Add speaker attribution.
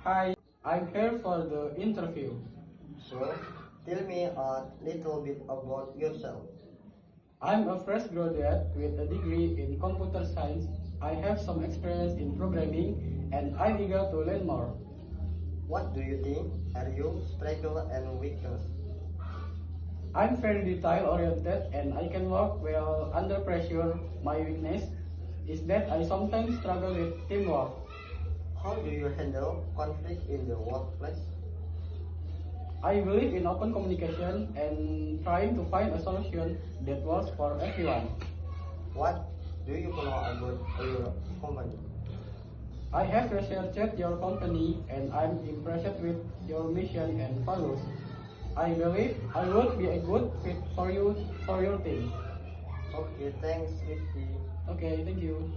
Speaker 1: Hi, I'm here for the interview.
Speaker 2: So, tell me a little bit about yourself.
Speaker 1: I'm a fresh graduate with a degree in computer science. I have some experience in programming and I'm eager to learn more.
Speaker 2: What do you think are your strengths and weaknesses?
Speaker 1: I'm very detail oriented and I can work well under pressure. My weakness is that I sometimes struggle with teamwork.
Speaker 2: How do you handle conflict in the workplace?
Speaker 1: I believe in open communication and trying to find a solution that works for everyone.
Speaker 2: What do you know about your company?
Speaker 1: I have researched your company and I'm impressed with your mission and values. I believe I would be a good fit for you for your team.
Speaker 2: Okay, thanks, Ricky.
Speaker 1: Okay, thank you.